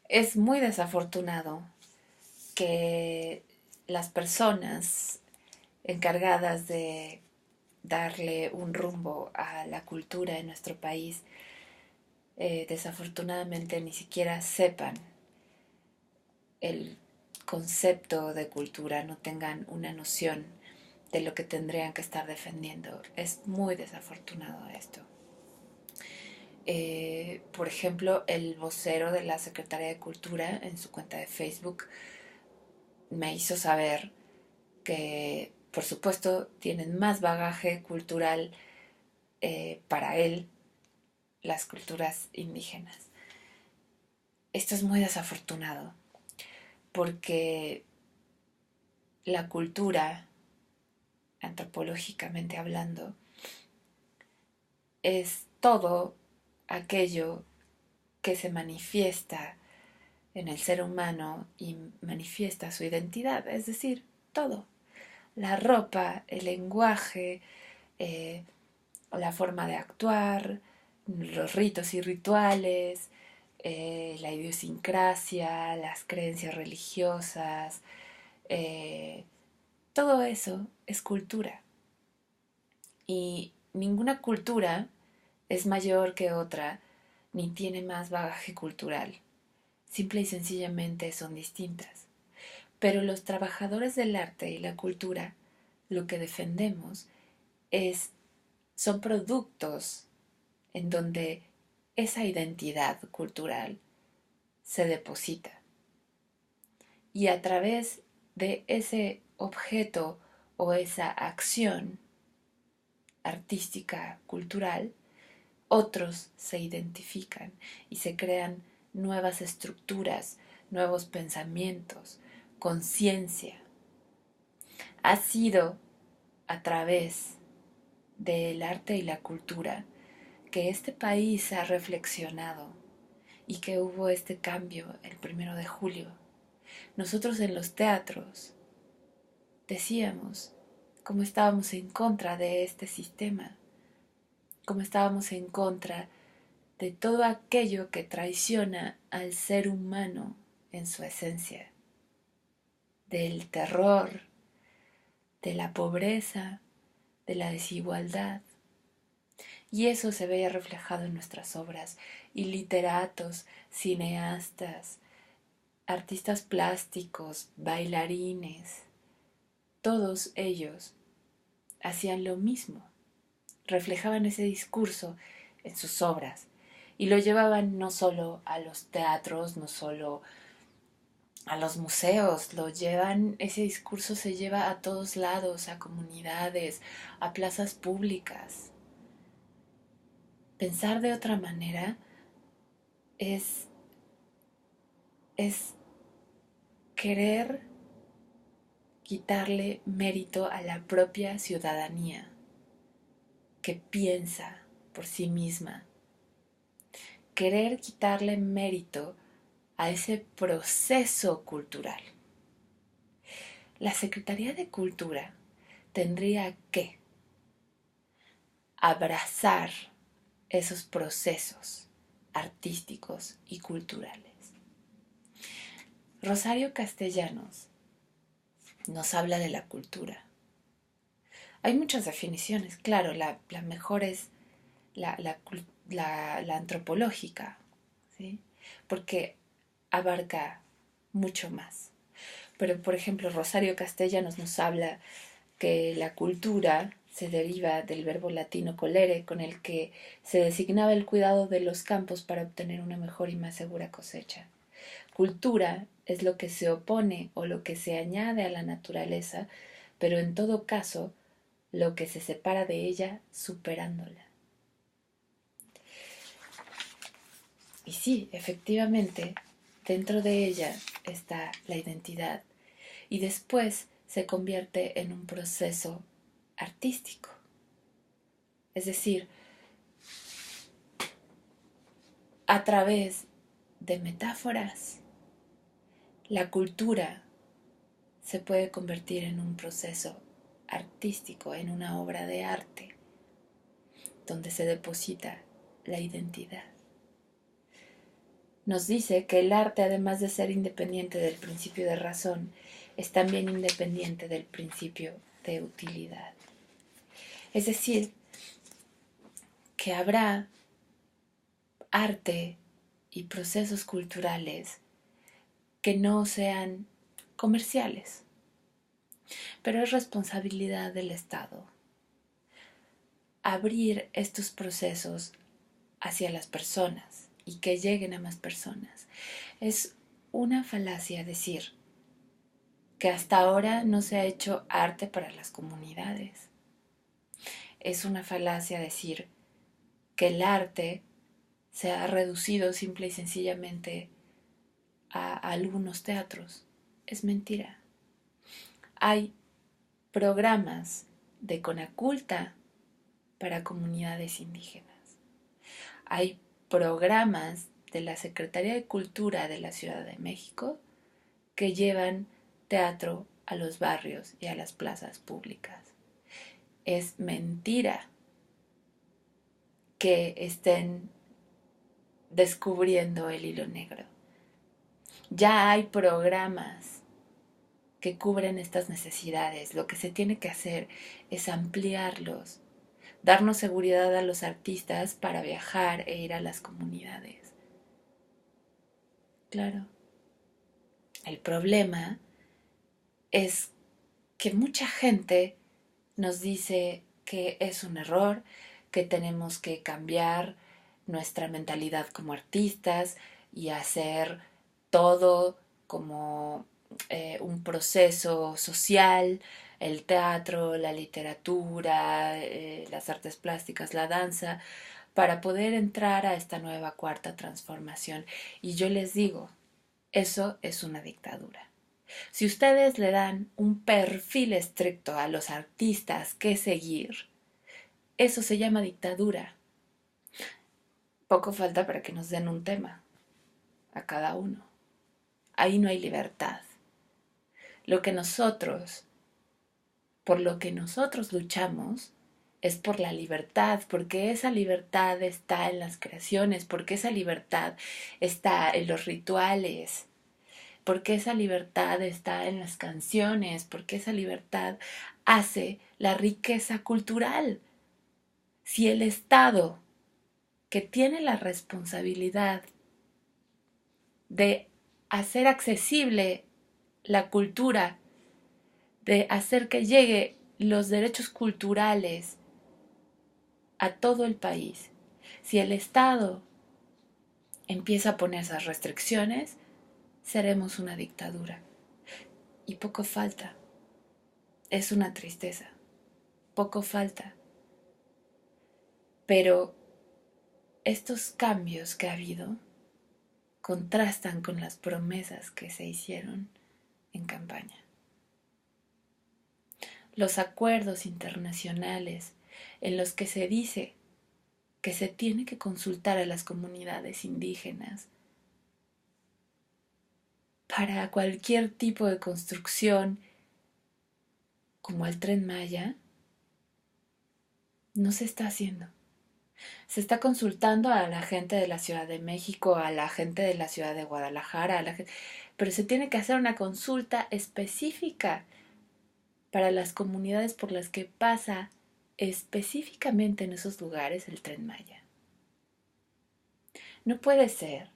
Es muy desafortunado que las personas encargadas de darle un rumbo a la cultura en nuestro país desafortunadamente ni siquiera sepan el concepto de cultura, no tengan una noción de lo que tendrían que estar defendiendo. Es muy desafortunado esto. Por ejemplo, el vocero de la Secretaría de Cultura en su cuenta de Facebook me hizo saber que, por supuesto, tienen más bagaje cultural para él las culturas indígenas. Esto es muy desafortunado porque la cultura, antropológicamente hablando, es todo aquello que se manifiesta en el ser humano y manifiesta su identidad, es decir, todo. La ropa, el lenguaje, eh, la forma de actuar, los ritos y rituales, la idiosincrasia, las creencias religiosas, eh, todo eso es cultura. Y ninguna cultura es mayor que otra, ni tiene más bagaje cultural. Simple y sencillamente son distintas. Pero los trabajadores del arte y la cultura, lo que defendemos es, son productos en donde esa identidad cultural se deposita. Y a través de ese objeto o esa acción artística, cultural, otros se identifican y se crean nuevas estructuras, nuevos pensamientos, conciencia. Ha sido a través del arte y la cultura que este país ha reflexionado y que hubo este cambio el 1 de julio. Nosotros en los teatros decíamos cómo estábamos en contra de este sistema, cómo estábamos en contra de todo aquello que traiciona al ser humano en su esencia, del terror, de la pobreza, de la desigualdad. Y eso se veía reflejado en nuestras obras, y literatos, cineastas, artistas plásticos, bailarines, todos ellos hacían lo mismo, reflejaban ese discurso en sus obras y lo llevaban no solo a los teatros, no solo a los museos, lo llevan, ese discurso se lleva a todos lados, a comunidades, a plazas públicas. Pensar de otra manera es, es querer quitarle mérito a la propia ciudadanía que piensa por sí misma, querer quitarle mérito a ese proceso cultural. La Secretaría de Cultura tendría que abrazar esos procesos artísticos y culturales. Rosario Castellanos nos habla de la cultura. Hay muchas definiciones, claro, la mejor es la antropológica, ¿sí? Porque abarca mucho más. Pero, por ejemplo, Rosario Castellanos nos habla que la cultura se deriva del verbo latino colere, con el que se designaba el cuidado de los campos para obtener una mejor y más segura cosecha. Cultura es lo que se opone o lo que se añade a la naturaleza, pero en todo caso lo que se separa de ella superándola. Y sí, efectivamente, dentro de ella está la identidad y después se convierte en un proceso artístico. Es decir, a través de metáforas, la cultura se puede convertir en un proceso artístico, en una obra de arte, donde se deposita la identidad. nos dice que el arte, además de ser independiente del principio de razón, es también independiente del principio de utilidad. Es decir, que habrá arte y procesos culturales que no sean comerciales, pero es responsabilidad del Estado abrir estos procesos hacia las personas y que lleguen a más personas. Es una falacia decir que hasta ahora no se ha hecho arte para las comunidades. Es una falacia decir que el arte se ha reducido simple y sencillamente a algunos teatros. Es mentira. Hay programas de Conaculta para comunidades indígenas. Hay programas de la Secretaría de Cultura de la Ciudad de México que llevan teatro a los barrios y a las plazas públicas. Es mentira que estén descubriendo el hilo negro. Ya hay programas que cubren estas necesidades. Lo que se tiene que hacer es ampliarlos, darnos seguridad a los artistas para viajar e ir a las comunidades. Claro. El problema es que mucha gente nos dice que es un error, que tenemos que cambiar nuestra mentalidad como artistas y hacer todo como un proceso social, el teatro, la literatura, las artes plásticas, la danza, para poder entrar a esta nueva cuarta transformación. Y yo les digo, eso es una dictadura. Si ustedes le dan un perfil estricto a los artistas que seguir, eso se llama dictadura. Poco falta para que nos den un tema a cada uno. Ahí no hay libertad. Lo que nosotros, por lo que nosotros luchamos, es por la libertad, porque esa libertad está en las creaciones, porque esa libertad está en los rituales, porque esa libertad está en las canciones, porque esa libertad hace la riqueza cultural. Si el Estado, que tiene la responsabilidad de hacer accesible la cultura, de hacer que llegue los derechos culturales a todo el país, si el Estado empieza a poner esas restricciones, seremos una dictadura. Y poco falta. Es una tristeza. Poco falta. Pero estos cambios que ha habido contrastan con las promesas que se hicieron en campaña. Los acuerdos internacionales en los que se dice que se tiene que consultar a las comunidades indígenas para cualquier tipo de construcción, como el Tren Maya, no se está haciendo. Se está consultando a la gente de la Ciudad de México, a la gente de la Ciudad de Guadalajara, pero se tiene que hacer una consulta específica para las comunidades por las que pasa específicamente en esos lugares el Tren Maya. No puede ser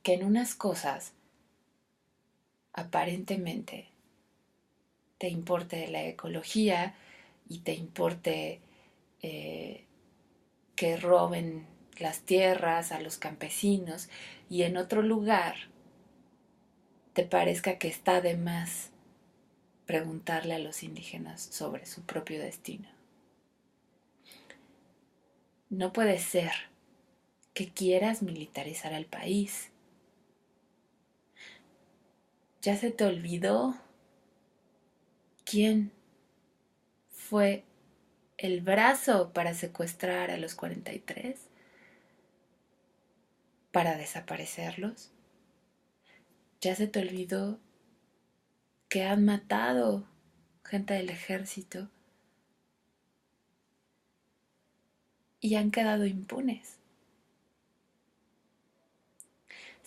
que en unas cosas aparentemente te importe la ecología y te importe que roben las tierras a los campesinos y en otro lugar te parezca que está de más preguntarle a los indígenas sobre su propio destino. No puede ser que quieras militarizar al país. ¿Ya se te olvidó quién fue el brazo para secuestrar a los 43? ¿Para desaparecerlos? ¿Ya se te olvidó que han matado gente del ejército y han quedado impunes?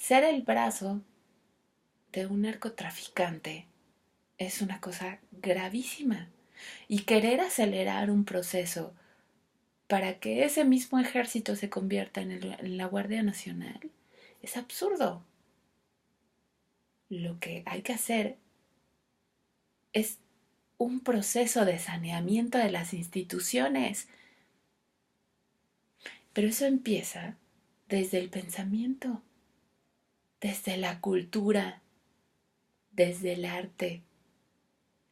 ser el brazo de un narcotraficante es una cosa gravísima. Y querer acelerar un proceso para que ese mismo ejército se convierta en la Guardia Nacional es absurdo. Lo que hay que hacer es un proceso de saneamiento de las instituciones. Pero eso empieza desde el pensamiento, desde la cultura, desde el arte,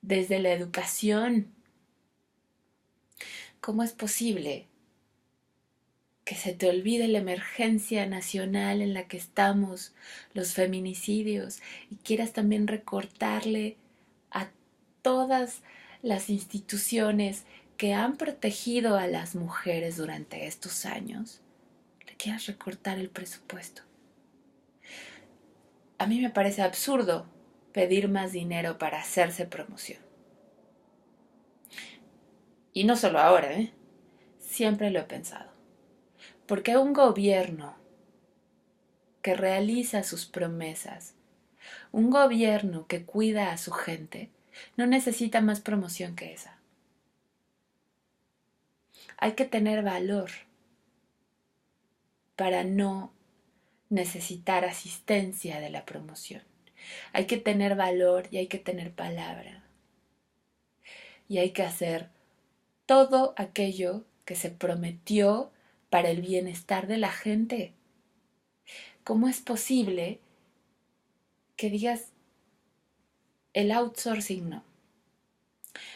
desde la educación. ¿Cómo es posible que se te olvide la emergencia nacional en la que estamos, los feminicidios, y quieras también recortarle a todas las instituciones que han protegido a las mujeres durante estos años? Le quieras recortar el presupuesto. A mí me parece absurdo pedir más dinero para hacerse promoción. Y no solo ahora, siempre lo he pensado. Porque un gobierno que realiza sus promesas, un gobierno que cuida a su gente, no necesita más promoción que esa. Hay que tener valor para no necesitar asistencia de la promoción. Hay que tener valor y hay que tener palabra. Y hay que hacer todo aquello que se prometió para el bienestar de la gente. ¿Cómo es posible que digas el outsourcing no?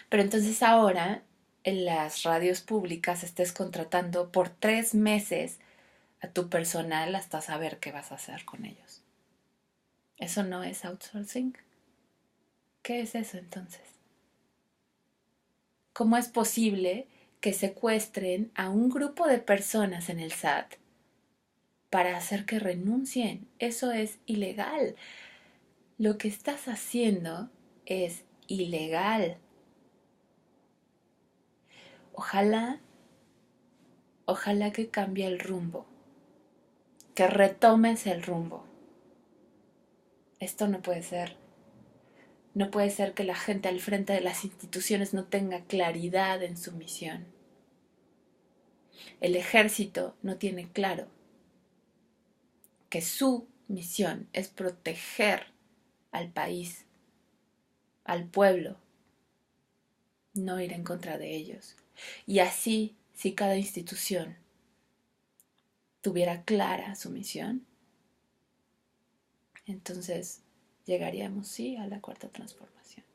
Pero entonces ahora en las radios públicas estés contratando por 3 meses a tu personal hasta saber qué vas a hacer con ellos. ¿Eso no es outsourcing? ¿Qué es eso entonces? ¿Cómo es posible que secuestren a un grupo de personas en el SAT para hacer que renuncien? Eso es ilegal. Lo que estás haciendo es ilegal. Ojalá, ojalá que cambie el rumbo, que retomes el rumbo. Esto no puede ser. No puede ser que la gente al frente de las instituciones no tenga claridad en su misión. El ejército no tiene claro que su misión es proteger al país, al pueblo, no ir en contra de ellos. Y así, si cada institución tuviera clara su misión, entonces llegaríamos, sí, a la cuarta transformación.